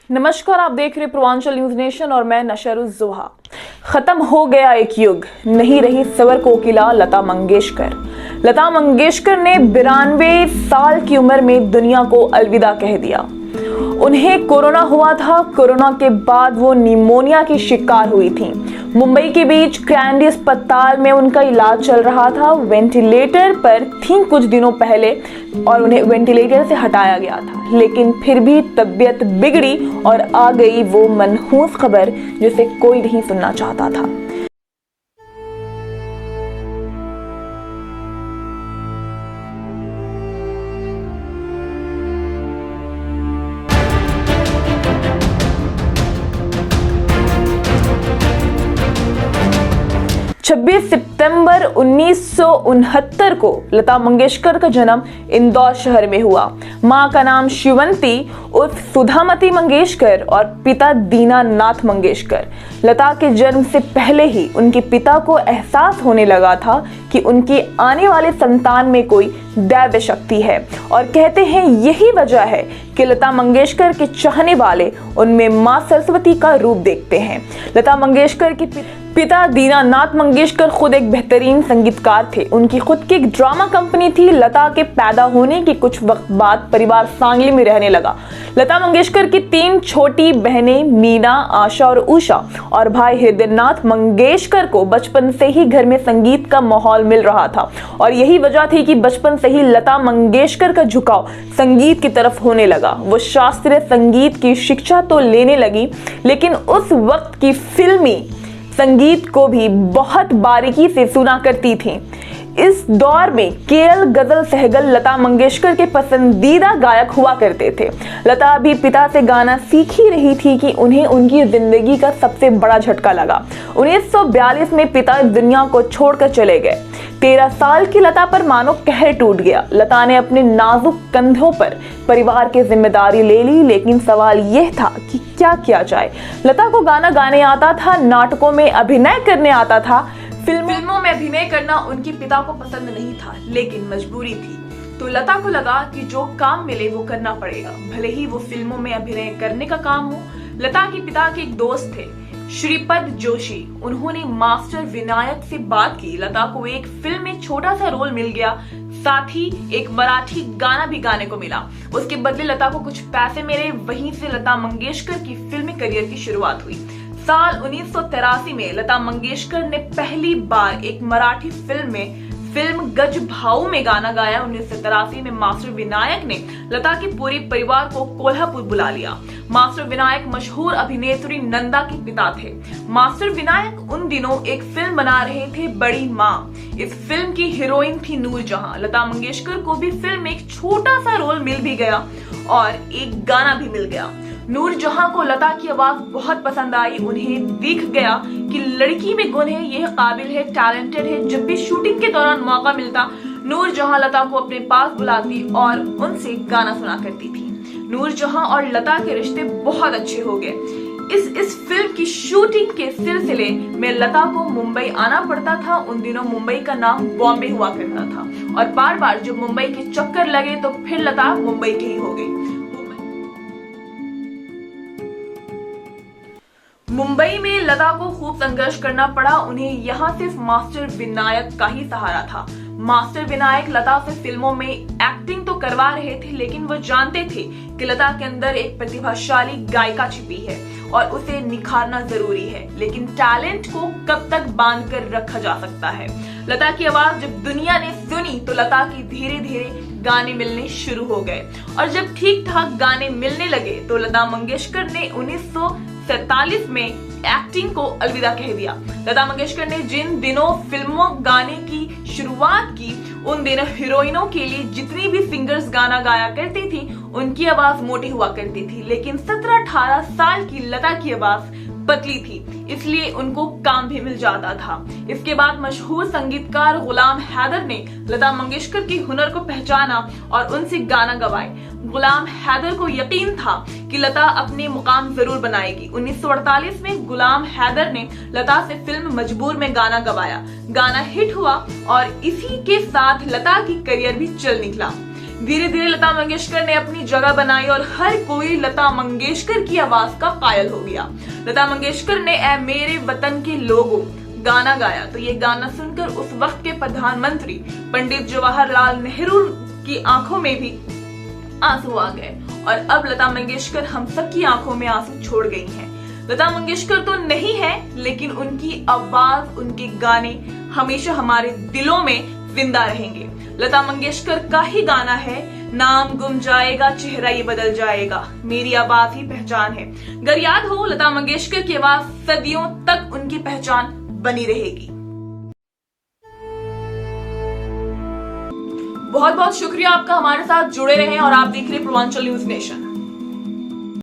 नमस्कार, आप देख रहे पूर्वांचल न्यूज नेशन और मैं नशरुज़्ज़ोहा। खत्म हो गया एक युग, नहीं रही स्वर कोकिला लता मंगेशकर। लता मंगेशकर ने 92 साल की उम्र में दुनिया को अलविदा कह दिया। उन्हें कोरोना हुआ था। कोरोना के बाद वो निमोनिया की शिकार हुई थी। मुंबई के बीच कैंडी अस्पताल में उनका इलाज चल रहा था। वेंटिलेटर पर थी कुछ दिनों पहले और उन्हें वेंटिलेटर से हटाया गया था, लेकिन फिर भी तबीयत बिगड़ी और आ गई वो मनहूस खबर जिसे कोई नहीं सुनना चाहता था। छब्बीस सितंबर 1969 को लता मंगेशकर का जन्म इंदौर शहर में हुआ। मां का नाम शिवंती उर्फ सुधामती मंगेशकर और पिता दीनानाथ मंगेशकर। लता के जन्म से पहले ही उनके पिता को एहसास होने लगा था कि उनकी आने वाले संतान में कोई दैव शक्ति है और कहते हैं यही वजह है कि लता मंगेशकर के चाहने वाले उनमें मां सरस्वती का रूप देखते हैं। लता मंगेशकर के पिता दीनानाथ मंगेशकर खुद एक बेहतरीन संगीतकार थे। उनकी खुद की एक ड्रामा कंपनी थी। लता के पैदा होने के कुछ वक्त बाद परिवार सांगली में रहने लगा। लता मंगेशकर की 3 छोटी बहनें मीना, आशा और उषा और भाई हृदयनाथ मंगेशकर को बचपन से ही घर में संगीत का माहौल मिल रहा था और यही वजह थी कि बचपन से ही लता मंगेशकर का झुकाव संगीत की तरफ होने लगा। वो शास्त्रीय संगीत की शिक्षा तो लेने लगी, लेकिन उस वक्त की फिल्मी संगीत को भी बहुत बारीकी से सुना करती थी। इस दौर में केएल गजल सहगल लता मंगेशकर के पसंदीदा गायक हुआ करते थे। लता भी पिता से गाना सीख ही रही थी कि उन्हें उनकी जिंदगी का सबसे बड़ा झटका लगा। 1942 में पिता इस दुनिया को छोड़कर चले गए। 13 साल की लता पर मानो कहर टूट गया। लता ने अपने नाजुक कंधों पर परिवार की जिम्मेदारी ले ली, लेकिन सवाल यह था कि क्या किया जाए। लता को गाना गाने आता था, नाटकों में अभिनय करने आता था। फिल्मों में अभिनय करना उनके पिता को पसंद नहीं था, लेकिन मजबूरी थी। तो लता को लगा कि जो काम मिले वो करना पड़ेगा, भले ही वो फिल्मों में अभिनय करने का काम हो। लता के पिता के एक दोस्त थे, श्रीपद जोशी। उन्होंने मास्टर विनायक से बात की। लता को एक फिल्म में छोटा सा रोल मिल गया, साथ ही एक मराठी गाना भी गाने को मिला। उसके बदले लता को कुछ पैसे मिले। वहीं से लता मंगेशकर की फिल्मी करियर की शुरुआत हुई। साल 1983 में लता मंगेशकर ने पहली बार एक मराठी फिल्म गज भाऊ में गाना गाया। 1983 में मास्टर विनायक ने लता के पूरे परिवार को कोल्हापुर बुला लिया। मास्टर विनायक मशहूर अभिनेत्री नंदा के पिता थे। मास्टर विनायक उन दिनों एक फिल्म बना रहे थे, बड़ी माँ। इस फिल्म की हीरोइन थी नूरजहां। लता मंगेशकर को भी फिल्म में एक छोटा सा रोल मिल भी गया और एक गाना भी मिल गया। नूरजहां को लता की आवाज बहुत पसंद आई। उन्हें दिख गया कि लड़की में गुण है, यह काबिल है, टैलेंटेड है। जब भी शूटिंग के दौरान मौका मिलता, नूरजहां लता को अपने पास बुलाती और उनसे गाना सुना करती थी। नूरजहां और लता के रिश्ते बहुत अच्छे हो गए। इस फिल्म की शूटिंग के सिलसिले में लता को मुंबई आना पड़ता था। उन दिनों मुंबई का नाम बॉम्बे हुआ करता था और बार बार जब मुंबई के चक्कर लगे तो फिर लता मुंबई की ही हो गई। मुंबई में लता को खूब संघर्ष करना पड़ा। उन्हें यहाँ सिर्फ मास्टर विनायक का ही सहारा था। मास्टर विनायक लता से फिल्मों में एक्टिंग तो करवा रहे थे, लेकिन वो जानते थे कि लता के अंदर एक प्रतिभाशाली गायिका छिपी है और उसे निखारना जरूरी है। लेकिन टैलेंट को कब तक बांध कर रखा जा सकता है। लता की आवाज जब दुनिया ने सुनी तो लता की धीरे धीरे गाने मिलने शुरू हो गए और जब ठीक ठाक गाने मिलने लगे तो लता मंगेशकर ने 1947 में एक्टिंग को अलविदा कह दिया। लता मंगेशकर ने जिन दिनों फिल्मों गाने की शुरुआत की, उन दिनों हीरोइनों के लिए जितनी भी सिंगर्स गाना गाया करती थी, उनकी आवाज मोटी हुआ करती थी, लेकिन 17-18 साल की लता की आवाज पतली थी, इसलिए उनको काम भी मिल जाता था। इसके बाद मशहूर संगीतकार गुलाम हैदर ने लता मंगेशकर के हुनर को पहचाना और उनसे गाना गवाए। गुलाम हैदर को यकीन था कि लता अपने मुकाम जरूर बनाएगी। 1948 में गुलाम हैदर ने लता से फिल्म मजबूर में गाना गवाया। गाना हिट हुआ और इसी के साथ लता की करियर भी चल निकला। धीरे धीरे लता मंगेशकर ने अपनी जगह बनाई और हर कोई लता मंगेशकर की आवाज का कायल हो गया। लता मंगेशकर ने ऐ मेरे वतन के लोगों गाना गाया तो ये गाना सुनकर उस वक्त के प्रधानमंत्री पंडित जवाहरलाल नेहरू की आंखों में भी आंसू आ गए और अब लता मंगेशकर हम सब की आंखों में आंसू छोड़ गई हैं। लता मंगेशकर तो नहीं है, लेकिन उनकी आवाज, उनके गाने हमेशा हमारे दिलों में जिंदा रहेंगे। लता मंगेशकर का ही गाना है, नाम गुम जाएगा चेहरा ये बदल जाएगा, मेरी आवाज ही पहचान है। अगर याद हो, लता मंगेशकर की आवाज सदियों तक उनकी पहचान बनी रहेगी। बहुत बहुत शुक्रिया आपका हमारे साथ जुड़े रहें और आप देख रहे हैं पूर्वांचल न्यूज नेशन।